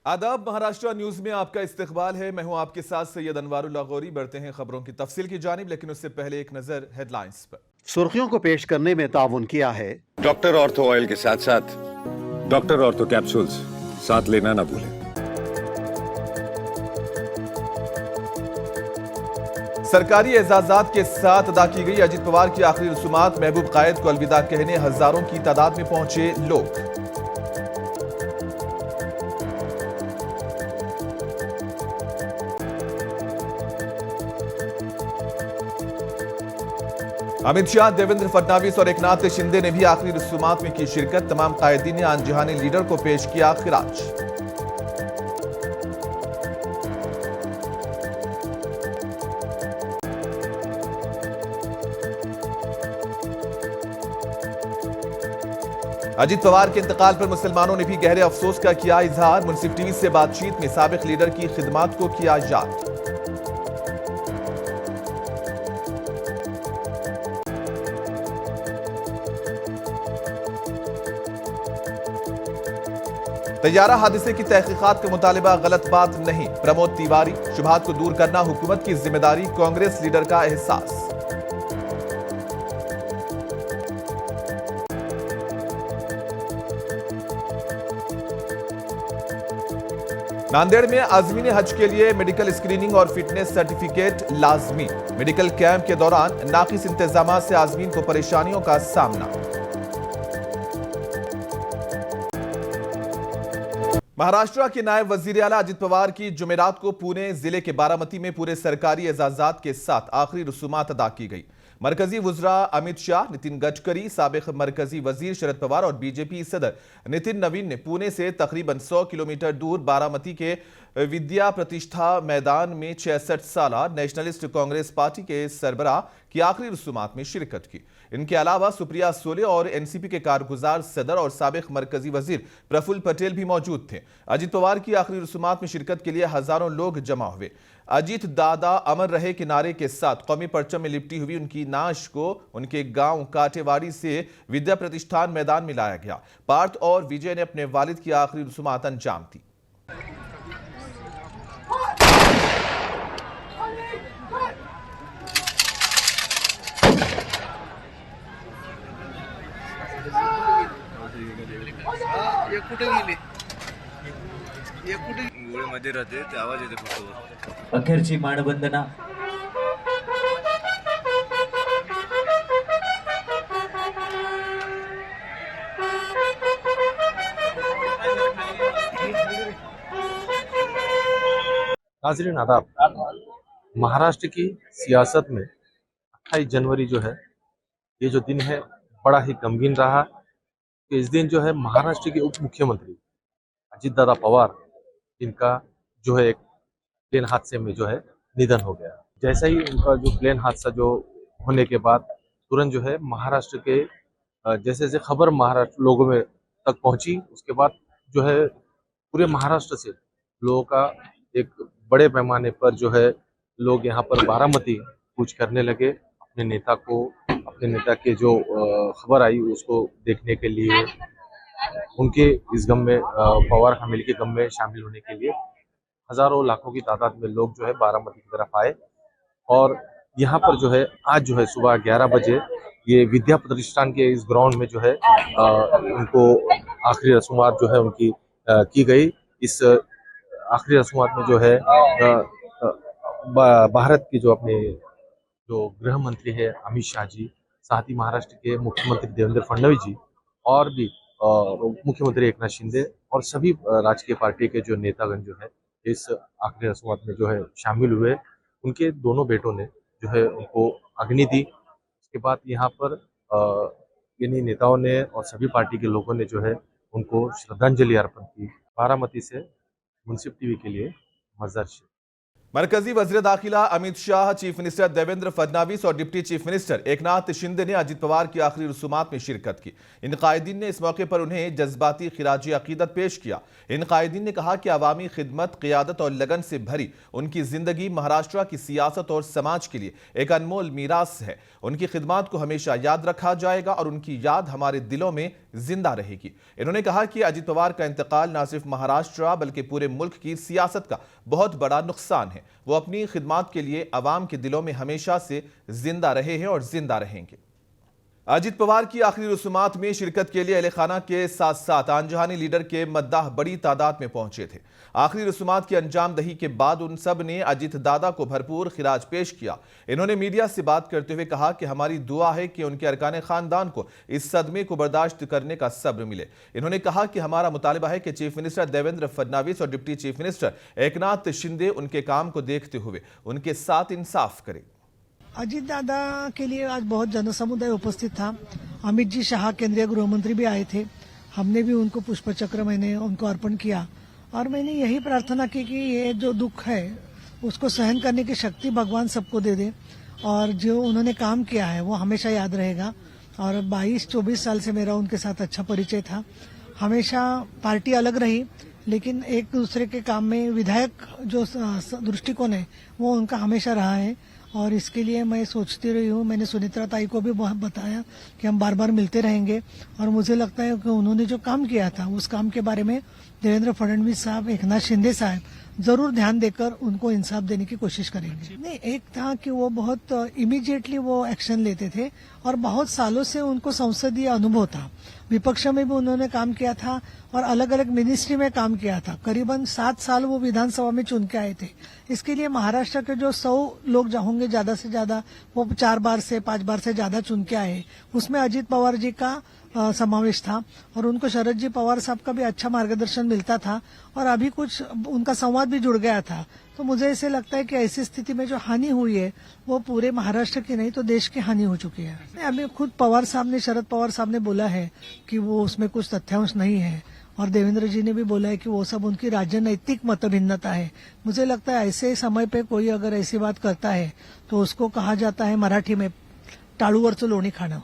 आदाब, महाराष्ट्र न्यूज में आपका इस्तकबाल है। मैं हूं आपके साथ सैयद अनवारुल्लाह गौरी। बढ़ते हैं खबरों की तफसील की जानिब, लेकिन उससे पहले एक नजर हेडलाइंस पर। सुर्खियों को पेश करने में ताउन किया है डॉक्टर ऑर्थो ऑयल के साथ साथ डॉक्टर ऑर्थो कैप्सूल्स साथ लेना ना भूलें। सरकारी एजाजात के साथ अदा की गई अजीत पवार की आखिरी रसूमात। महबूब कायद को अलविदा कहने हजारों की तादाद में पहुंचे लोग। अमित शाह, देवेंद्र फडणवीस और एकनाथ शिंदे ने भी आखिरी रसूमात में की शिरकत। तमाम कायदीन ने आन-जहानी लीडर को पेश किया खिराज। अजीत पवार के इंतकाल पर मुसलमानों ने भी गहरे अफसोस का किया इजहार। मुंसिफ टीवी से बातचीत में साबिक लीडर की खिदमात को किया याद। तैयारा हादसे की तहकीकात का मुतालिबा गलत बात नहीं। प्रमोद तिवारी, शुबहात को दूर करना हुकूमत की जिम्मेदारी, कांग्रेस लीडर का एहसास। नांदेड़ में आज़मीन हज के लिए मेडिकल स्क्रीनिंग और फिटनेस सर्टिफिकेट लाजमी। मेडिकल कैंप के दौरान नाकिस इंतजाम से आज़मीन को परेशानियों का सामना। महाराष्ट्र के नायब वजीर आला अजित पवार की जुमेरात को पुणे जिले के बारामती में पूरे सरकारी एजाजात के साथ आखिरी रसूमात अदा की गई। मरकजी वुज़रा अमित शाह, नितिन गडकरी, साबिक मरकजी वजीर शरद पवार और बीजेपी सदर नितिन नवीन ने पुणे से तकरीबन 100 किलोमीटर दूर बारामती के विद्या प्रतिष्ठा मैदान में 66 साला नेशनलिस्ट कांग्रेस पार्टी के सरबराह की आखिरी रसूमात में शिरकत की। इनके अलावा सुप्रिया सोले और एनसीपी के कारगुजार सदर और साबिक मरकजी वजीर प्रफुल्ल पटेल भी मौजूद थे। अजीत पवार की आखिरी रसूमात में शिरकत के लिए हजारों लोग जमा हुए। अजीत दादा अमर रहे के नारे के साथ कौमी परचम में लिपटी हुई उनकी नाश को उनके गांव काटेवाड़ी से विद्या प्रतिष्ठान मैदान में लाया गया। पार्थ और विजय ने अपने वालिद की आखिरी रसूमात अंजाम दी। मध्ये राहते ते आवाज येते फक्त। अखेरची मानवंदना नाज़रीन आदाब। महाराष्ट्र की सियासत में 28 जनवरी जो है, ये जो दिन है बड़ा ही गमगीन रहा कि इस दिन जो है महाराष्ट्र के उप मुख्यमंत्री अजीत दादा पवार, इनका जो है एक प्लेन हादसे में जो है निधन हो गया। जैसा ही उनका जो प्लेन हादसा जो होने के बाद तुरंत जो है महाराष्ट्र के जैसे जैसे खबर महाराष्ट्र लोगों में तक पहुंची, उसके बाद जो है पूरे महाराष्ट्र से लोगों का एक बड़े पैमाने पर जो है लोग यहाँ पर बारामती कूच करने लगे। अपने नेता को, अपने नेता के जो खबर आई उसको देखने के लिए, उनके इस गम में, पवार फैमिली के गम में शामिल होने के लिए हजारों लाखों की तादाद में लोग जो है बारामती की तरफ आए। और यहाँ पर जो है आज जो है सुबह 11 बजे ये विद्या प्रतिष्ठान के इस ग्राउंड में जो है उनको आखिरी रसूमात जो है उनकी की गई। इस आखिरी रसूमात में जो है भारत के जो अपने जो गृह मंत्री है अमित शाह जी, साथ ही महाराष्ट्र के मुख्यमंत्री देवेंद्र फडणवीस जी और भी मुख्यमंत्री एकनाथ शिंदे और सभी राजकीय पार्टी के जो नेतागण जो है इस आखिरी रसूमात में जो है शामिल हुए। उनके दोनों बेटों ने जो है उनको अग्नि दी। उसके बाद यहाँ पर इन्हीं नेताओं ने और सभी पार्टी के लोगों ने जो है उनको श्रद्धांजलि अर्पण की। बारामती से मुंसिफ टीवी के लिए मजहर शेख। मरकजी वज़ीर दाखिला अमित शाह, चीफ मिनिस्टर देवेंद्र फडणवीस और deputy chief minister Eknath Shinde ने अजित पवार की आखिरी रसूमात में शिरकत की। इन कायदीन ने इस मौके पर उन्हें जज्बाती खिराजी अकीदत पेश किया। इन कायदीन ने कहा कि अवामी खिदमत, क़ियादत और लगन से भरी उनकी जिंदगी महाराष्ट्र की सियासत और समाज के लिए एक अनमोल मीरास है। उनकी खिदमत को हमेशा याद रखा जाएगा और उनकी याद हमारे दिलों में जिंदा रहेगी। इन्होंने कहा कि अजित पवार का इंतकाल न सिर्फ महाराष्ट्र बल्कि पूरे मुल्क की सियासत का बहुत बड़ा नुकसान है। वो अपनी खिदमत के लिए अवाम के दिलों में हमेशा से जिंदा रहे हैं और जिंदा रहेंगे। अजित पवार की आखिरी रसूमात में शिरकत के लिए अहले खाना के साथ साथ आनजहानी लीडर के मद्दाह बड़ी तादाद में पहुंचे थे। आखिरी रसूमात की अंजाम दही के बाद उन सब ने अजित दादा को भरपूर खिराज पेश किया। इन्होंने मीडिया से बात करते हुए कहा कि हमारी दुआ है कि उनके अरकान खानदान को इस सदमे को बर्दाश्त करने का सब्र मिले। इन्होंने कहा कि हमारा मुतालबा है कि चीफ मिनिस्टर देवेंद्र फडणवीस और deputy chief minister Eknath Shinde उनके काम को देखते हुए उनके साथ इंसाफ करें। अजीत दादा के लिए आज बहुत जनसमुदाय उपस्थित था। अमित जी शाह केंद्रीय गृह मंत्री भी आए थे। हमने भी उनको पुष्पचक्र मैंने उनको अर्पण किया और मैंने यही प्रार्थना की कि ये जो दुख है उसको सहन करने की शक्ति भगवान सबको दे दे और जो उन्होंने काम किया है वो हमेशा याद रहेगा। और 22-24 साल से मेरा उनके साथ अच्छा परिचय था। हमेशा पार्टी अलग रही लेकिन एक दूसरे के काम में विधायक जो दृष्टिकोण है वो उनका हमेशा रहा है और इसके लिए मैं सोचती रही हूँ। मैंने सुनित्रा ताई को भी बहुत बताया कि हम बार बार मिलते रहेंगे और मुझे लगता है कि उन्होंने जो काम किया था उस काम के बारे में देवेंद्र फडणवीस साहब, एकनाथ शिंदे साहब जरूर ध्यान देकर उनको इंसाफ देने की कोशिश करेंगे। नहीं, एक था कि वो बहुत इमीडिएटली वो एक्शन लेते थे और बहुत सालों से उनको संसदीय अनुभव था। विपक्ष में भी उन्होंने काम किया था और अलग अलग मिनिस्ट्री में काम किया था। करीबन 7 साल वो विधानसभा में चुन के आए थे। इसके लिए महाराष्ट्र के जो 100 लोग होंगे ज्यादा से ज्यादा वो 4 बार से 5 बार से ज्यादा चुन के आए। उसमें अजित पवार जी का समावेश था और उनको शरद जी पवार साहब का भी अच्छा मार्गदर्शन मिलता था और अभी कुछ उनका संवाद भी जुड़ गया था। तो मुझे ऐसे लगता है कि ऐसी स्थिति में जो हानि हुई है वो पूरे महाराष्ट्र की नहीं तो देश की हानि हो चुकी है। अभी खुद पवार साहब ने, शरद पवार साहब ने बोला है कि वो उसमें कुछ तथ्यांश नहीं है और देवेंद्र जी ने भी बोला है कि वो सब उनकी राजनैतिक मतभिन्नता है। मुझे लगता है ऐसे समय पे कोई अगर ऐसी बात करता है तो उसको कहा जाता है मराठी में टाळूवरचं लोणी खाणं।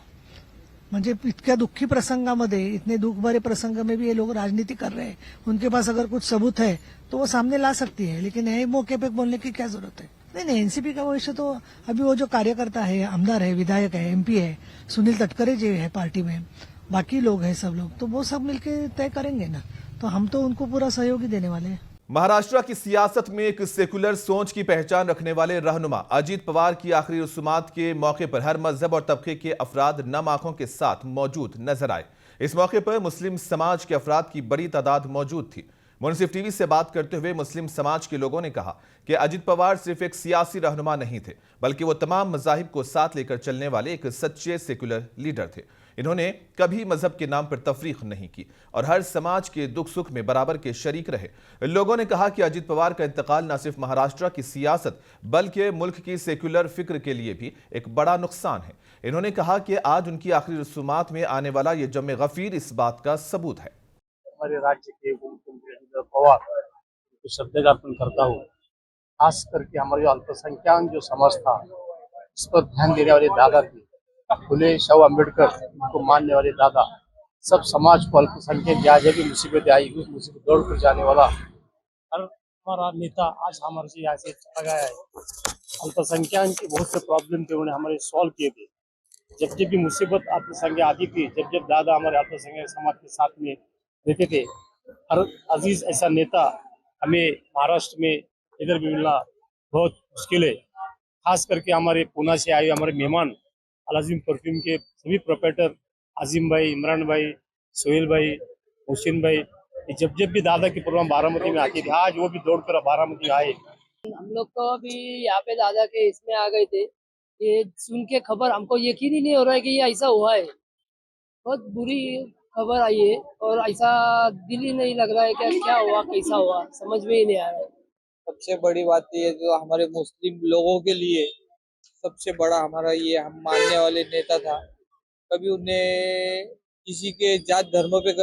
म्हणजे इतक्या दुःखी प्रसंगामध्ये, इतने दुख भरे प्रसंग में भी ये लोग राजनीति कर रहे हैं। उनके पास अगर कुछ सबूत है तो वो सामने ला सकती है, लेकिन यही मौके पे बोलने की क्या जरूरत है। नहीं, एनसीपी का भविष्य तो अभी वो जो कार्यकर्ता है, आमदार है, विधायक है, एमपी है, सुनील तटकरे जी है पार्टी में, बाकी लोग हैं सब लोग, तो वो सब मिलके तय करेंगे ना। तो हम तो उनको पूरा सहयोग ही देने वाले हैं। महाराष्ट्र की सियासत में एक सेकुलर सोच की पहचान रखने वाले रहनुमा अजित पवार की आखिरी रसूमात के मौके पर हर मजहब और तबके के अफराद नम आंखों के साथ मौजूद नजर आए। इस मौके पर मुस्लिम समाज के अफराद की बड़ी तादाद मौजूद थी। मुनसिफ टीवी से बात करते हुए मुस्लिम समाज के लोगों ने कहा कि अजित पवार सिर्फ एक सियासी रहनुमा नहीं थे, बल्कि वो तमाम मजाहिब को साथ लेकर चलने वाले एक सच्चे सेकुलर लीडर थे। इन्होंने कभी मजहब के नाम पर तफरीक नहीं की और हर समाज के दुख सुख में बराबर के शरीक रहे। लोगों ने कहा कि अजित पवार का इंतकाल न सिर्फ महाराष्ट्र की सियासत बल्कि मुल्क की सेकुलर फिक्र के लिए भी एक बड़ा नुकसान है। इन्होंने कहा कि आज उनकी आखिरी रसूमात में आने वाला ये जमे गफीर इस बात का सबूत है। हमारे राज्य के मुख्यमंत्री अजित पवार को श्रद्धांजलि करता हूँ। खास करके हमारे अल्पसंख्यक जो समाज था इस पर ध्यान देने वाले दादा थे। फुले शाह अम्बेडकर उनको मानने वाले दादा, सब समाज को अल्पसंख्यक जहाँ जहाँ भी मुसीबतें आई उस मुसीबत दौड़ कर जाने वाला हर हमारा नेता आज हमारे से यहाँ से चला गया है। अल्पसंख्यक के बहुत से प्रॉब्लम थे, उन्हें हमारे सॉल्व किए थे। जब जब भी मुसीबत अल्पसंख्यक आती थी, जब जब दादा हमारे अल्पसंख्यक समाज के साथ में रहते थे। हर अजीज ऐसा नेता हमें महाराष्ट्र में इधर भी मिलना बहुत मुश्किल है। खास करके हमारे पुणे से आए हमारे मेहमान अलाजीम परफ्यूम के सभी प्रोपराइटर आजिम भाई, इमरान भाई, सोहेल भाई, हुसैन भाई, जब जब भी दादा के प्रोग्राम बारामती में आते थे, आज वो भी दौड़कर बारामती आए। हम लोग को भी यहाँ पे दादा के इसमें आ गए थे। ये सुन के खबर हमको यकीन ही नहीं हो रहा है कि ये ऐसा हुआ है। बहुत बुरी खबर आई है और ऐसा दिल ही नहीं लग रहा है कि क्या हुआ, कैसा हुआ, समझ में ही नहीं आ रहा है। सबसे बड़ी बात ये जो हमारे मुस्लिम लोगों के लिए सबसे बड़ा हमारा ये हम मानने वाले नेता था। कभी उन्हें किसी के जात धर्म पे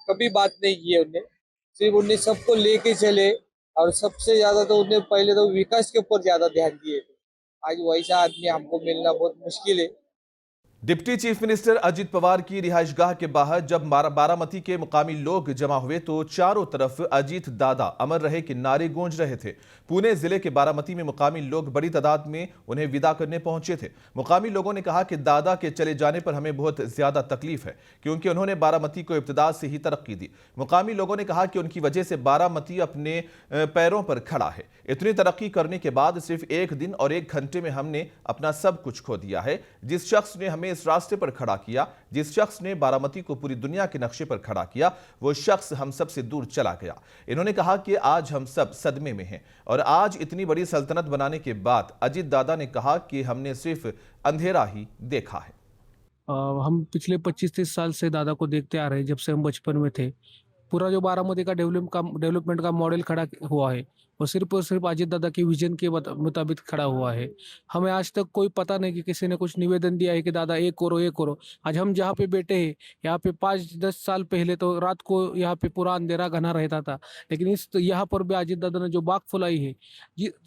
कभी बात नहीं की है। उन्हें सिर्फ उन्हें सबको लेके चले और सबसे ज्यादा तो उन्हें पहले तो विकास के ऊपर ज्यादा ध्यान दिए थे। आज वैसा आदमी हमको मिलना बहुत मुश्किल है। Deputy chief minister Ajit Pawar की रिहाइशगाह के बाहर जब बारामती के मुकामी लोग जमा हुए तो चारों तरफ अजीत दादा अमर रहे के नारे गूंज रहे थे। पुणे जिले के बारामती में मुकामी लोग बड़ी तादाद में उन्हें विदा करने पहुंचे थे। मुकामी लोगों ने कहा कि दादा के चले जाने पर हमें बहुत ज्यादा तकलीफ है क्योंकि उन्होंने बारामती को इब्तिदा से ही तरक्की दी। मुकामी लोगों ने कहा कि उनकी वजह से बारामती अपने पैरों पर खड़ा है। इतनी तरक्की करने के बाद सिर्फ एक दिन और 1 घंटे में हमने अपना सब कुछ खो दिया है। जिस शख्स ने हमें इस रास्ते पर खड़ा किया, जिस शख्स ने बारामती को पूरी दुनिया के नक्शे पर खड़ा किया, वो शख्स हम सब से दूर चला गया। इन्होंने कहा कि आज हम सब सदमे में हैं और आज इतनी बड़ी सल्तनत बनाने के बाद अजीत दादा ने कहा कि हमने सिर्फ अंधेरा ही देखा है। हम पिछले 25-30 साल से दादा को देखते आ रहे हैं, जब से हम बचपन में थे। पूरा जो बारामती का डेवलपमेंट का मॉडल खड़ा हुआ है वो सिर्फ अजीत दादा की विजन के मुताबिक खड़ा हुआ है। हमें आज तक कोई पता नहीं कि किसी ने कुछ निवेदन दिया है कि दादा ये करो ये करो। आज हम जहाँ पे बैठे हैं, यहाँ पे 5-10 साल पहले तो रात को यहाँ पे पूरा अंधेरा घना रहता था, लेकिन यहाँ पर भी अजीत दादा ने जो बाग फुलाई है,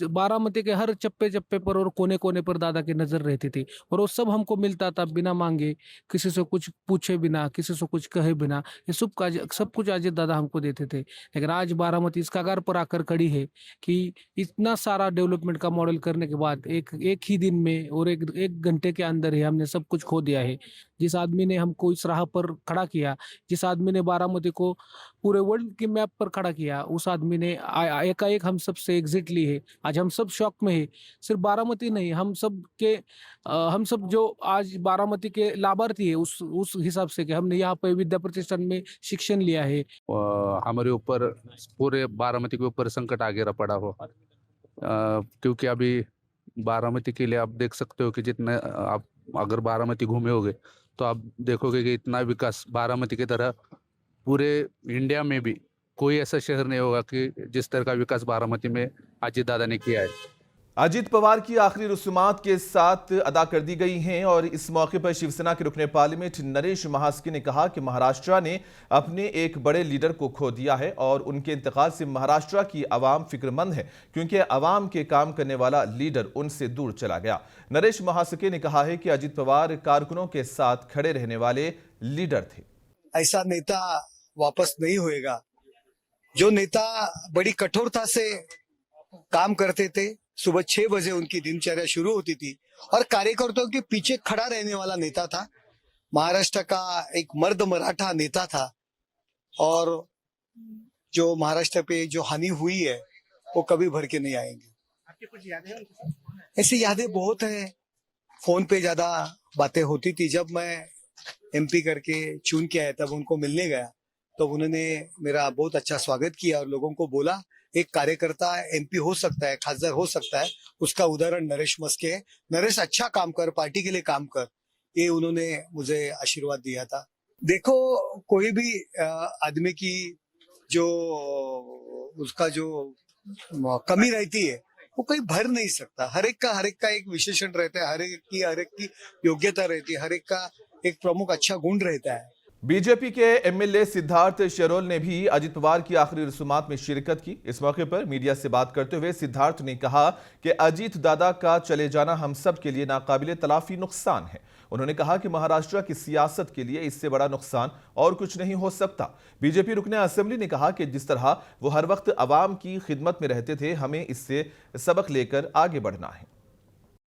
बारामती के हर चप्पे चप्पे पर और कोने कोने पर दादा की नजर रहती थी और वो सब हमको मिलता था बिना मांगे, किसी से कुछ पूछे बिना, किसी से कुछ कहे बिना। ये सब कुछ अजीत दादा हमको देते थे। लेकिन आज बारामती इस कगार पर आकर खड़ी है कि इतना सारा डेवलपमेंट का मॉडल करने के बाद एक ही दिन में और एक घंटे के अंदर ही हमने सब कुछ खो दिया है। जिस आदमी ने हमको इस राह पर खड़ा किया, जिस आदमी ने बारामती को पूरे वर्ल्ड की मैप पर खड़ा किया, उस आदमी ने एकाएक हम सब से एग्जिट ली है। आज हम सब शौक में है। सिर्फ बारामती नहीं, हम सब जो आज बारामती के लाभार्थी है उस हिसाब से कि हमने यहाँ पे विद्या प्रतिष्ठान में शिक्षण लिया है। हमारे ऊपर पूरे बारामती के ऊपर संकट आ गिरा पड़ा हो, क्योंकि अभी बारामती के लिए आप देख सकते हो कि जितने आप अगर बारामती घूमे होगे तो आप देखोगे कि इतना विकास बारामती की तरह पूरे इंडिया में भी कोई ऐसा शहर नहीं होगा कि जिस तरह का विकास बारामती में अजीत दादा ने किया है। अजीत पवार की आखिरी रसूमात के साथ अदा कर दी गई हैं और इस मौके पर शिवसेना के रुकने पार्लियामेंट नरेश महास्के ने कहा कि महाराष्ट्र ने अपने एक बड़े लीडर को खो दिया है और उनके इंतकाल से महाराष्ट्र की आवाम फिक्रमंद है क्योंकि आवाम के काम करने वाला लीडर उनसे दूर चला गया। नरेश महास्के ने कहा है कि अजीत पवार कारकुनों के साथ खड़े रहने वाले लीडर थे। ऐसा नेता वापस नहीं होएगा। जो नेता बड़ी कठोरता से काम करते थे, सुबह 6 बजे उनकी दिनचर्या शुरू होती थी और कार्यकर्ताओं के पीछे खड़ा रहने वाला नेता था। महाराष्ट्र का एक मर्द मराठा नेता था और जो महाराष्ट्र पे जो हानि हुई है वो कभी भर के नहीं आएंगे। आपकी कुछ यादें हैं? ऐसी यादें बहुत है। फोन पे ज्यादा बातें होती थी। जब मैं एमपी करके चुन के आया तब उनको मिलने गया तो उन्होंने मेरा बहुत अच्छा स्वागत किया और लोगों को बोला एक कार्यकर्ता एमपी हो सकता है, खासदार हो सकता है। उसका उदाहरण नरेश मस्के है। नरेश अच्छा काम कर, पार्टी के लिए काम कर, ये उन्होंने मुझे आशीर्वाद दिया था। देखो, कोई भी आदमी की जो उसका जो कमी रहती है वो कोई भर नहीं सकता। हर एक का एक विशेषण रहता है, हर एक की योग्यता रहती है, हर एक का एक प्रमुख अच्छा गुण रहता है। बीजेपी के एमएलए सिद्धार्थ शेरोल ने भी अजित पवार की आखिरी रसूमात में शिरकत की। इस मौके पर मीडिया से बात करते हुए सिद्धार्थ ने कहा कि अजीत दादा का चले जाना हम सब के लिए नाकाबिले तलाफी नुकसान है। उन्होंने कहा कि महाराष्ट्र की सियासत के लिए इससे बड़ा नुकसान और कुछ नहीं हो सकता। बीजेपी रुकने असेंबली ने कहा कि जिस तरह वो हर वक्त अवाम की खिदमत में रहते थे, हमें इससे सबक लेकर आगे बढ़ना है।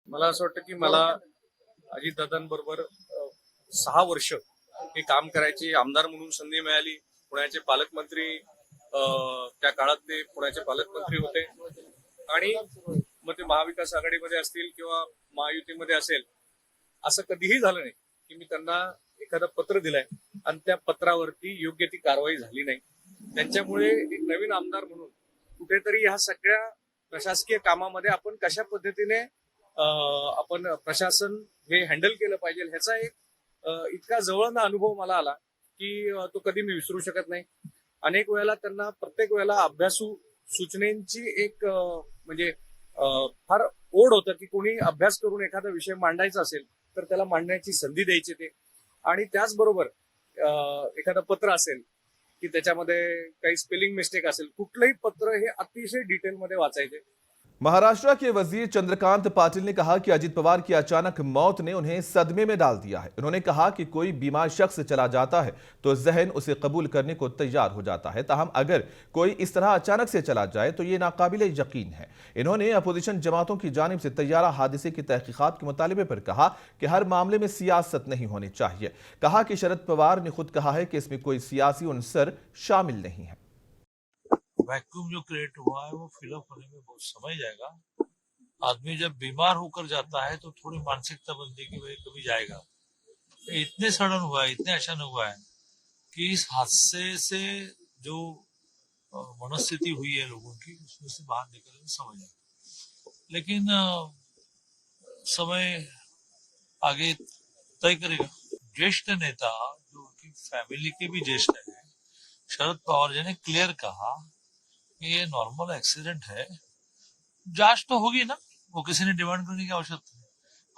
मला असं वाटतं की मला अजित दादांबरोबर 6 वर्ष हे काम करायची आमदार म्हणून संधी मिळाली। पुण्याचे पालकमंत्री, त्या काळात ते पुण्याचे पालकमंत्री होते आणि मग ते महाविकास आघाडीमध्ये असतील किंवा महायुतीमध्ये असेल, असं कधीही झालं नाही की मी त्यांना एखादं पत्र दिलंय आणि त्या पत्रावरती योग्य ती कारवाई झाली नाही। त्यांच्यामुळे एक नवीन आमदार म्हणून कुठेतरी ह्या सगळ्या प्रशासकीय कामामध्ये आपण कशा पद्धतीने आपण प्रशासन हे हँडल केलं पाहिजे ह्याचा एक इतका जवळचा अनुभव मला आला की तो कधी मी विसरू शकत नाही। अनेक वेळेला त्यांना प्रत्येक वेळेला अभ्यासू सूचनेची एक म्हणजे फार ओढ होतं की कोणी अभ्यास करून एखादा विषय मांडायचा असेल तर त्याला मांडण्याची संधी द्यायची ते, आणि त्याचबरोबर एखादं पत्र असेल की त्याच्यामध्ये काही स्पेलिंग मिस्टेक असेल, कुठलंही पत्र हे अतिशय डिटेलमध्ये वाचायचे. महाराष्ट्र के वजीर चंद्रकांत पाटिल ने कहा कि अजित पवार की अचानक मौत ने उन्हें सदमे में डाल दिया है। उन्होंने कहा कि कोई बीमार शख्स चला जाता है तो जहन उसे कबूल करने को तैयार हो जाता है, ताहम अगर कोई इस तरह अचानक से चला जाए तो ये नाकाबिले यकीन है। इन्होंने अपोजिशन जमातों की जानिब से तैयारा हादसे की तहकीकात के मुतालिबे पर कहा कि हर मामले में सियासत नहीं होनी चाहिए। कहा कि शरद पवार ने खुद कहा है कि इसमें कोई सियासी उनसर शामिल नहीं है। वैक्यूम जो क्रिएट हुआ है वो फिलअप होने में बहुत समय जाएगा। आदमी जब बीमार होकर जाता है तो थोड़ी मानसिकता बनती है कि भाई कभी जाएगा। इतने सडन हुआ है, इतने अचानक हुआ है कि इस हादसे से जो मनस्थिति हुई है लोगों की, उसमें से बाहर निकलने में समय जाएगा। लेकिन समय आगे तय करेगा। ज्येष्ठ नेता जो उनकी फैमिली के भी ज्येष्ठ है, शरद पवार जी ने क्लियर कहा ये नॉर्मल एक्सीडेंट है, जांच तो होगी ना, वो किसी ने डिमांड करने की आवश्यकता नहीं।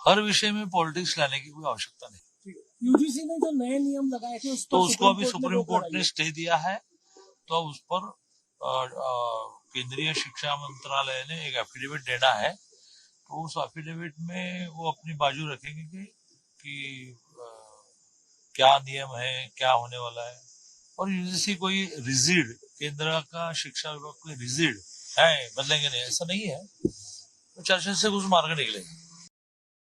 हर विषय में पॉलिटिक्स लाने की कोई आवश्यकता नहीं। यूजीसी ने जो नए नियम लगाए थे तो उसको अभी सुप्रीम कोर्ट ने स्टे दिया है, तो अब उस पर केंद्रीय शिक्षा मंत्रालय ने एक एफिडेविट देना है, तो उस एफिडेविट में वो अपनी बाजू रखेंगे कि क्या नियम है, क्या होने वाला है। और यूजीसी कोई रिजिड, केंद्र का शिक्षा विभाग कोई रिजिड है, बदलेंगे नहीं, ऐसा नहीं है। तो चर्चा से कुछ मार्ग निकलेगा।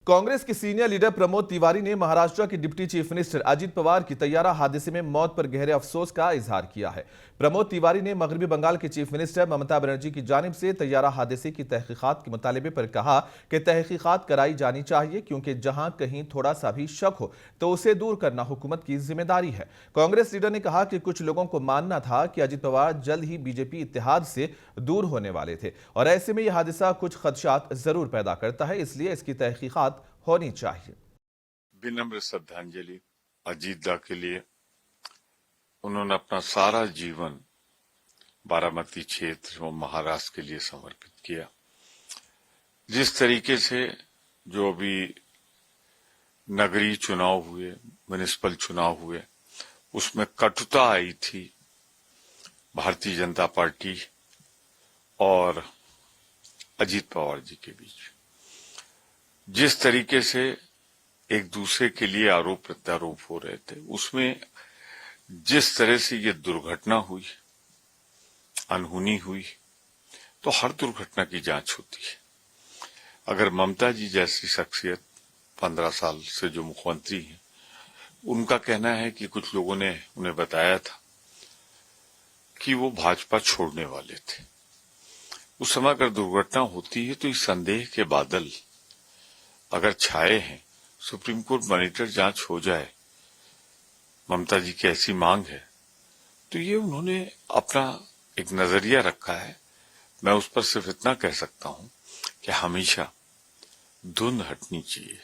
कांग्रेस के सीनियर लीडर प्रमोद तिवारी ने महाराष्ट्र के deputy chief minister Ajit Pawar की तैयारा हादसे में मौत पर गहरे अफसोस का इजहार किया है। प्रमोद तिवारी ने मगरबी बंगाल के चीफ मिनिस्टर ममता बनर्जी की जानिब से तैयारा हादसे की तहकीकात के मुतालिबे पर कहा कि तहकीकात कराई जानी चाहिए, क्योंकि जहां कहीं थोड़ा सा भी शक हो तो उसे दूर करना हुकूमत की जिम्मेदारी है। कांग्रेस लीडर ने कहा कि कुछ लोगों को मानना था कि अजित पवार जल्द ही बीजेपी इत्तेहाद से दूर होने वाले थे, और ऐसे में यह हादसा कुछ खदशात जरूर पैदा करता है, इसलिए इसकी तहकीकात होनी चाहिए। विनम्र श्रद्धांजलि अजीत दा के लिए। उन्होंने अपना सारा जीवन बारामती क्षेत्र और महाराष्ट्र के लिए समर्पित किया। जिस तरीके से जो भी नगरीय चुनाव हुए, म्युनिसिपल चुनाव हुए, उसमें कटुता आई थी भारतीय जनता पार्टी और अजीत पवार जी के बीच। जिस तरीके से एक दूसरे के लिए आरोप प्रत्यारोप हो रहे थे, उसमें जिस तरह से ये दुर्घटना हुई, अनहोनी हुई, तो हर दुर्घटना की जांच होती है। अगर ममता जी जैसी शख्सियत 15 साल से जो मुख्यमंत्री हैं, उनका कहना है कि कुछ लोगों ने उन्हें बताया था कि वो भाजपा छोड़ने वाले थे। उस समय अगर दुर्घटना होती है तो इस संदेह के बादल अगर छाए हैं, सुप्रीम कोर्ट मॉनिटर जांच हो जाए, ममता जी की ऐसी मांग है, तो ये उन्होंने अपना एक नजरिया रखा है। मैं उस पर सिर्फ इतना कह सकता हूं कि हमेशा धुंध हटनी चाहिए,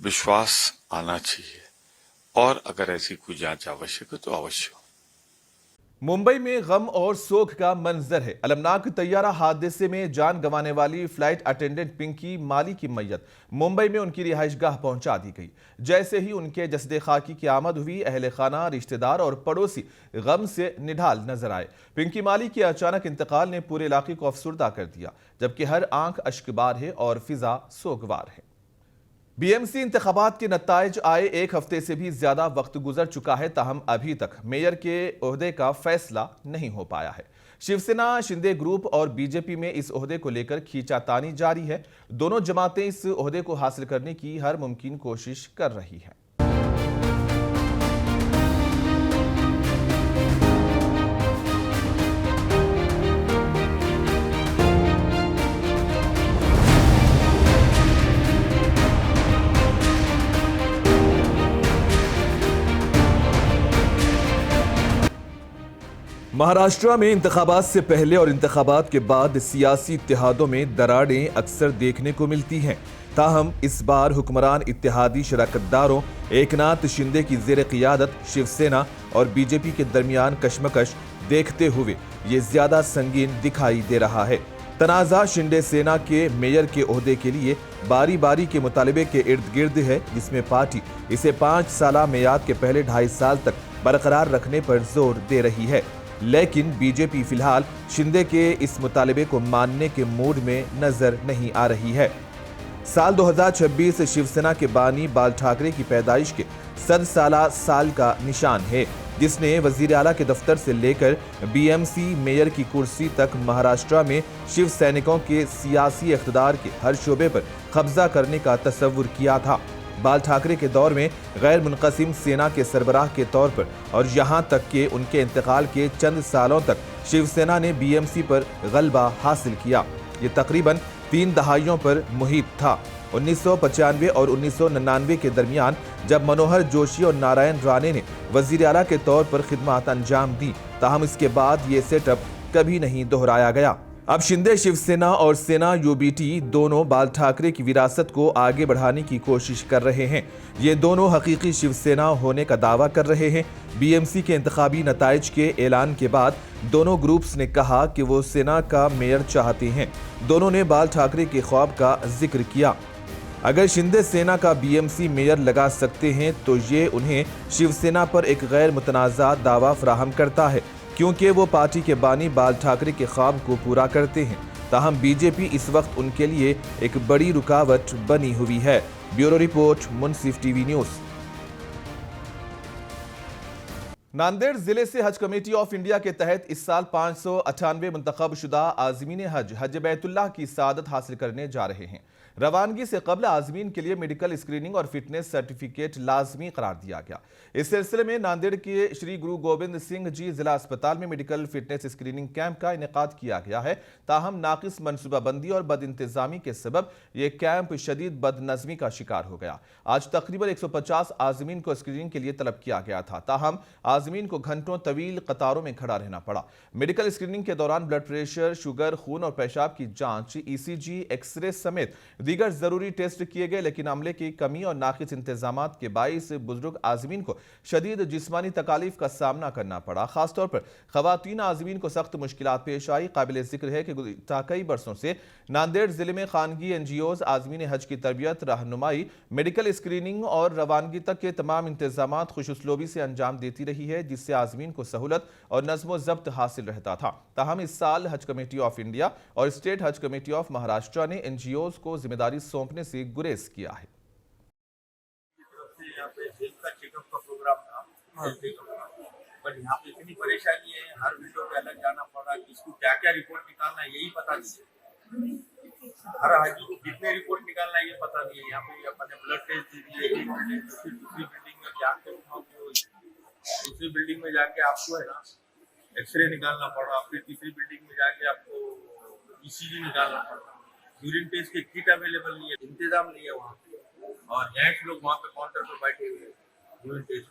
विश्वास आना चाहिए, और अगर ऐसी कोई जांच आवश्यक है तो अवश्य। मुंबई में गम और सोग का मंजर है। अलमनाक तैयारा हादसे में जान गंवाने वाली फ्लाइट अटेंडेंट पिंकी माली की मैयत मुंबई में उनकी रिहाइशगाह पहुंचा दी गई। जैसे ही उनके जसदे खाकी की आमद हुई, अहले खाना, रिश्तेदार और पड़ोसी गम से निढाल नजर आए। पिंकी माली के अचानक इंतकाल ने पूरे इलाके को अफसुर्दा कर दिया, जबकि हर आंख अश्कबार है और फिजा सोगवार है। बीएमसी इंतखाबात के नताइज आए 1 हफ्ते से भी ज्यादा वक्त गुजर चुका है, ताहम अभी तक मेयर के ओहदे का फैसला नहीं हो पाया है। शिवसेना, शिंदे ग्रुप और बीजेपी में इस ओहदे को लेकर खींचातानी जारी है। दोनों जमातें इस ओहदे को हासिल करने की हर मुमकिन कोशिश कर रही हैं। महाराष्ट्र में इंतखाबात से पहले और इंतखाबात के बाद सियासी इत्तेहादों में दरारें अक्सर देखने को मिलती हैं। ताहम इस बार हुक्मरान इत्तेहादी शराकतदारों एकनाथ शिंदे की ज़ेर क़ियादत शिवसेना और बीजेपी के दरमियान कशमकश देखते हुए ये ज्यादा संगीन दिखाई दे रहा है। तनाज़ा शिंदे सेना के मेयर के ओहदे के लिए बारी बारी के मुतालबे के इर्द गिर्द है, जिसमें पार्टी इसे 5 साला मेयाद के पहले 2.5 साल तक बरकरार रखने पर जोर दे रही है। लेकिन बीजेपी फिलहाल शिंदे के इस मुतालबे को मानने के मूड में नजर नहीं आ रही है। साल 2026 शिवसेना के बानी बाल ठाकरे की पैदाइश के 100 साल का निशान है, जिसने वजीर आला के दफ्तर से लेकर बीएमसी मेयर की कुर्सी तक महाराष्ट्र में शिव सैनिकों के सियासी इख्तिदार के हर शोबे पर कब्जा करने का तस्वुर किया था। बाल ठाकरे के दौर में गैर मुनक़सिम सेना के सरबराह के तौर पर और यहाँ तक कि उनके इंतकाल के चंद सालों तक शिवसेना ने बीएमसी पर गलबा हासिल किया। ये तकरीबन 3 दहाइयों पर मुहित था। 1995 और 1999 के दरमियान जब मनोहर जोशी और नारायण राणे ने वजीर आला के तौर पर खिदमत अंजाम दी, ताहम इसके बाद ये सेटअप कभी नहीं दोहराया गया। अब शिंदे शिवसेना और सेना यूबीटी दोनों बाल ठाकरे की विरासत को आगे बढ़ाने की कोशिश कर रहे हैं। ये दोनों हकीकी शिवसेना होने का दावा कर रहे हैं। बीएमसी के इंतखाबी नताइज के ऐलान के बाद दोनों ग्रुप्स ने कहा कि वो सेना का मेयर चाहते हैं। दोनों ने बाल ठाकरे के ख्वाब का जिक्र किया। अगर शिंदे सेना का बीएमसी मेयर लगा सकते हैं तो ये उन्हें शिवसेना पर एक गैर मुतनाज़ा दावा फराहम करता है, क्योंकि वो पार्टी के बानी बाल ठाकरे के ख्वाब को पूरा करते हैं। ताहम बीजेपी इस वक्त उनके लिए एक बड़ी रुकावट बनी हुई है। ब्यूरो रिपोर्ट, मुंसिफ टीवी न्यूज़। नांदेड़ जिले से हज कमेटी ऑफ इंडिया के तहत इस साल 598 मुंतखब शुदा आज़मीन हज बैतुल्लाह की सआदत हासिल करने जा रहे हैं। रवानगी से कबल आज़मीन के लिए मेडिकल स्क्रीनिंग और फिटनेस सर्टिफिकेट लाजमी करार दिया गया। इस सिलसिले में नांदेड़ के श्री गुरु गोबिंद सिंह जी जिला अस्पताल में मेडिकल फिटनेस स्क्रीनिंग कैंप का इनेकाद किया गया है। ताहम नाकिस मनसूबाबंदी और बद इंतजामी के सबब यह कैंप शदीद बदनज़मी का शिकार हो गया। आज तकरीबन 150 आज़मीन को स्क्रीनिंग के लिए तलब किया गया था। ताहम आज़मीन को घंटों तवील कतारों में खड़ा रहना पड़ा। मेडिकल स्क्रीनिंग के दौरान ब्लड प्रेशर, शुगर, खून और पेशाब की जांच, ईसीजी, एक्सरे समेत दीगर जरूरी टेस्ट किए गए, लेकिन अमले की कमी और नाकिस इंतजामात के बाइस बुजुर्ग आज़मीन को शदीद जिस्मानी तकालीफ का सामना करना पड़ा। खासतौर पर खवातीन आज़मीन को सख्त मुश्किलात पेश आई। काबिल जिक्र है कि गुज़िश्ता कई बरसों से नांदेड़ जिले में खानगी एनजीओज आज़मीन हज की तरबियत, रहनुमाई, मेडिकल स्क्रीनिंग और रवानगी तक के तमाम इंतजामात खुशउस्लूबी से अंजाम देती रही है, जिससे आज़मीन को सहूलत और नज़्म ज़ब्त हासिल रहता था। ताहम इस साल हज कमेटी ऑफ इंडिया और स्टेट हज कमेटी ऑफ महाराष्ट्र ने एनजीओज को जिम्मेदारी सौंपने से गुरेज किया है। यहाँ पे हेल्थ का चेकअप का प्रोग्राम था, पर यहाँ पे इतनी परेशानी है, हर विंडो पे अलग जाना पड़ा, किसको क्या क्या रिपोर्ट निकालना है यही पता नहीं है। हर हाजी को कितने रिपोर्ट निकालना है ये पता नहीं है। यहाँ पे अपने ब्लड टेस्ट दे दिए, दूसरी बिल्डिंग में जाके दूसरी बिल्डिंग में जाके आपको है ना एक्सरे निकालना पड़ा, फिर तीसरी बिल्डिंग में जाके आपको ईसीजी निकालना पड़ा। यूरिन टेस्ट के किट अवेलेबल नहीं है, इंतजाम नहीं है वहाँ पे, और जेंट्स लोग वहाँ पे काउंटर पे बैठे हुए हैं। यूरिन टेस्ट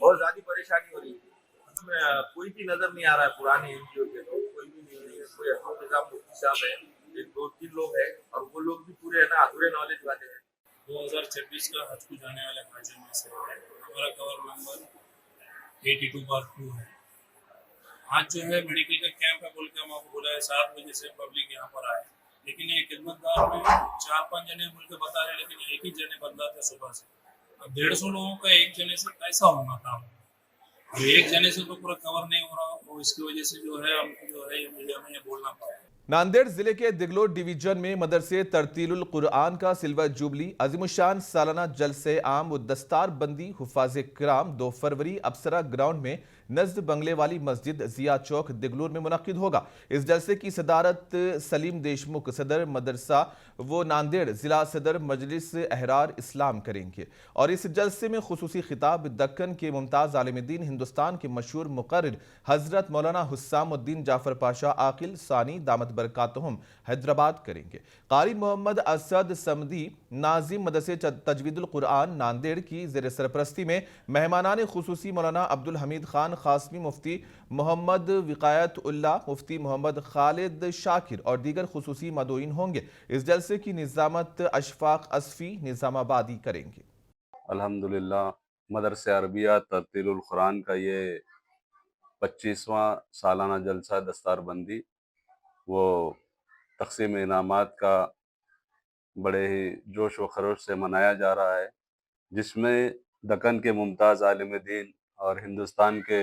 बहुत ज्यादा परेशानी हो रही है। कोई भी नजर नहीं आ रहा है पुराने एनजीओ के लोग, कोई भी नहीं है। कोई इंतजाम मुफ्ती साहब है, एक 2-3 लोग हैं, और वो लोग भी पूरे है ना अधूरे नॉलेज वाले हैं। 2026 का हज को जाने वाले हाजी में से हमारा कवर नंबर 82/2 है। आज जो है मेडिकल का कैंप है बोल के हम आपको बोला है 7 बजे से पब्लिक यहाँ पर आए, लेकिन ये खिदमतगार में 4-5 जने बोल के बता रहे, लेकिन एक ही जने बंदा था सुबह से। अब 150 लोगों का एक जने से कैसा होगा काम? एक जने से तो पूरा कवर नहीं हो रहा, और इसकी वजह से जो है हमको जो है मीडिया में ये बोलना पड़ा। नांदेड़ जिले के दिगलोट डिवीजन में मदरसे तरतीलुल कुरआन का सिल्वर जुबली अजीमुशान सालाना जलसे आम व दस्तार बंदी हुफाज़े किराम 2 फरवरी अप्सरा ग्राउंड में नज़द बंगले वाली मस्जिद जिया चौक दिगलूर में मुनक्किद होगा। इस जलसे की सदारत सलीम देशमुख सदर मदरसा वो नांदेड़ जिला सदर मजलिस अहरार इस्लाम करेंगे, और इस जलसे में खुसूसी खिताब दक्कन के मुमताज़ आलिम-ए-दीन, हिंदुस्तान के मशहूर मुक़र्रिर हज़रत मौलाना हुस्सामुद्दीन जाफ़र पाशा आकिल सानी दामत बरकातुहुम हैदराबाद करेंगे। कारी मोहम्मद असद समदी नाजिम मदरसे तजवीदुल कुरआन नांदेड़ की ज़ेर सरपरस्ती में मेहमानान खुसूसी मौलाना अब्दुल हमीद खान खासमी, मुफ्ती मोहम्मद विकायत उल्लाह, मुफ्ती मोहम्मद खालिद शाकिर और दीगर खुसूसी मदोइन होंगे। इस जलसे की निज़ामत अशफाक असफी निज़ामाबादी करेंगे। अल्हम्दुलिल्लाह मदरसे अरबिया तरतीलुल कुरान का ये 25वां सालाना जलसा दस्तारबंदी वो तक़सीम इनामात का बड़े ही जोश व खरोश से मनाया जा रहा है, जिसमें दक्कन के मुमताज़ आलिम-ए-दीन और हिंदुस्तान के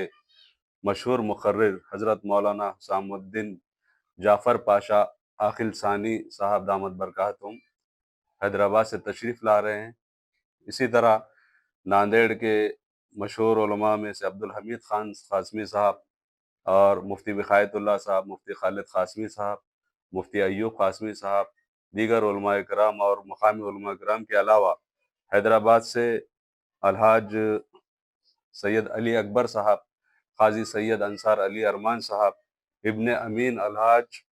मशहूर मुकर्रिर हज़रत मौलाना हुसामुद्दीन जाफ़र पाशा आकिल सानी साहब दामद बरकातुम हैदराबाद से तशरीफ़ ला रहे हैं। इसी तरह नांदेड़ के मशहूर उलमा में से अब्दुल हमीद खान क़ासमी साहब और मुफ्ती विखायतुल्लाह साहब, मुफ्ती खालिद क़ासमी साहब, मुफ्ती अय्यूब क़ासमी साहब, दीगर उलमाए किराम और मकामी उलमाए किराम के अलावा हैदराबाद से अलहाज सैयद अली अकबर साहब, काजी सैयद अंसार अली अरमान साहब, इब्ने अमीन अलहाज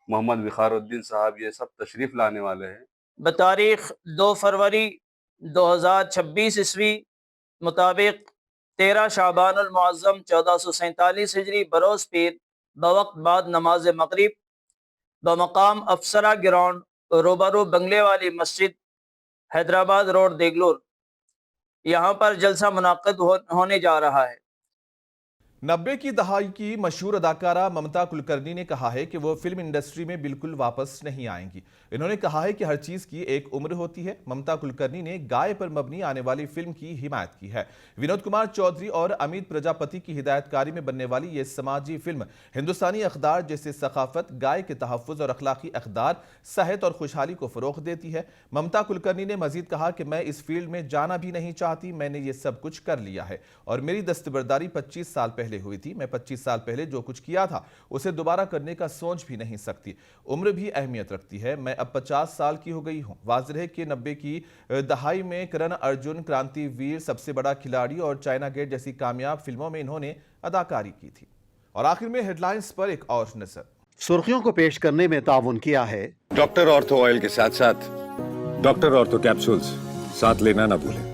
मोहम्मद विखारुद्दीन साहब, ये सब तशरीफ़ लाने वाले हैं। बतारीख 2 फरवरी 2026 ईस्वी मुताबिक 13 शाबानुल मुअज़्ज़म 1447 हिजरी बरोज़ पीर बवक्त बाद नमाज मगरिब बमकाम अफसरा ग्राउंड रूबरू बंगले वाली मस्जिद हैदराबाद रोड देगलूर, यहाँ पर जलसा मुनाक़िद होने जा रहा है। 90 की दहाई की मशहूर अदाकारा ममता कुलकर्णी ने कहा है कि वो फिल्म इंडस्ट्री में बिल्कुल वापस नहीं आएंगी। इन्होंने कहा है कि हर चीज की एक उम्र होती है। ममता कुलकर्णी ने गाय पर मबनी आने वाली फिल्म की हिमायत की है। विनोद कुमार चौधरी और अमित प्रजापति की हिदायतकारी में बनने वाली ये समाजी फिल्म हिंदुस्तानी अखदार जैसे सकाफत, गाय के तहफ़्फ़ुज़ और अखलाकी अखदार, सेहत और खुशहाली को फ़रोग़ देती है। ममता कुलकर्णी ने मजीद कहा कि मैं इस फील्ड में जाना भी नहीं चाहती, मैंने ये सब कुछ कर लिया है और मेरी दस्तबरदारी 25 साल पहले हुई थी। मैं 25 साल पहले जो कुछ किया था उसे दोबारा करने का सोच भी नहीं सकती। उम्र भी अहमियत रखती है। मैं अब 50 साल की हो गई हूं। वाज़ेह है कि 90 की दहाई में करण अर्जुन, क्रांतिवीर, सबसे बड़ा खिलाड़ी और चाइना गेट जैसी कामयाब फिल्मों में इन्होंने अदाकारी की थी। और आखिर में हेडलाइंस पर एक और नजर। सुर्खियों को पेश करने में ताउन किया है डॉक्टर ऑर्थो ऑयल के साथ साथ डॉक्टर ऑर्थो कैप्सूल्स साथ लेना ना भूलें।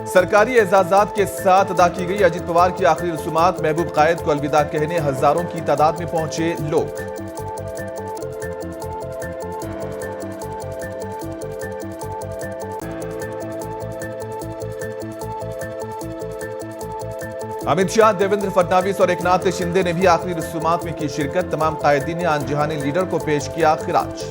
सरकारी एजाजात के साथ अदा की गई अजित पवार की आखिरी रसूमात। महबूब कायद को अलविदा कहने हजारों की तादाद में पहुंचे लोग। अमित शाह, देवेंद्र फडणवीस और एकनाथ शिंदे ने भी आखिरी रसूमात में की शिरकत। तमाम कायदीन ने आन जहानी लीडर को पेश किया खिराज।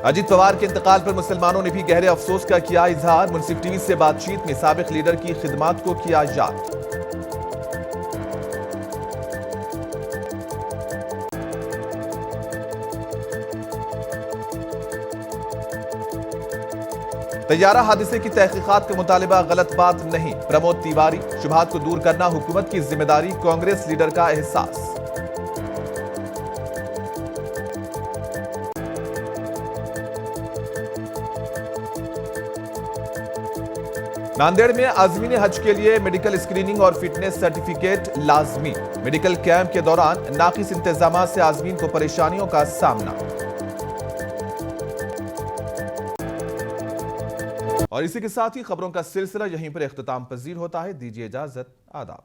अजित पवार के इंतकाल पर मुसलमानों ने भी गहरे अफसोस का किया इजहार। मुंसिफ टीवी से बातचीत में साबिक लीडर की खिदमात को किया याद। तैयारा हादसे की तहकीकात का मुतालिबा गलत बात नहीं। प्रमोद तिवारी, शुबहात को दूर करना हुकूमत की जिम्मेदारी, कांग्रेस लीडर का एहसास। नांदेड़ में आज़मीन हज के लिए मेडिकल स्क्रीनिंग और फिटनेस सर्टिफिकेट लाजमी। मेडिकल कैंप के दौरान नाकिस इंतजामात से आज़मीन को परेशानियों का सामना। और इसी के साथ ही खबरों का सिलसिला यहीं पर इख्तिताम पजीर होता है। दीजिए इजाजत, आदाब।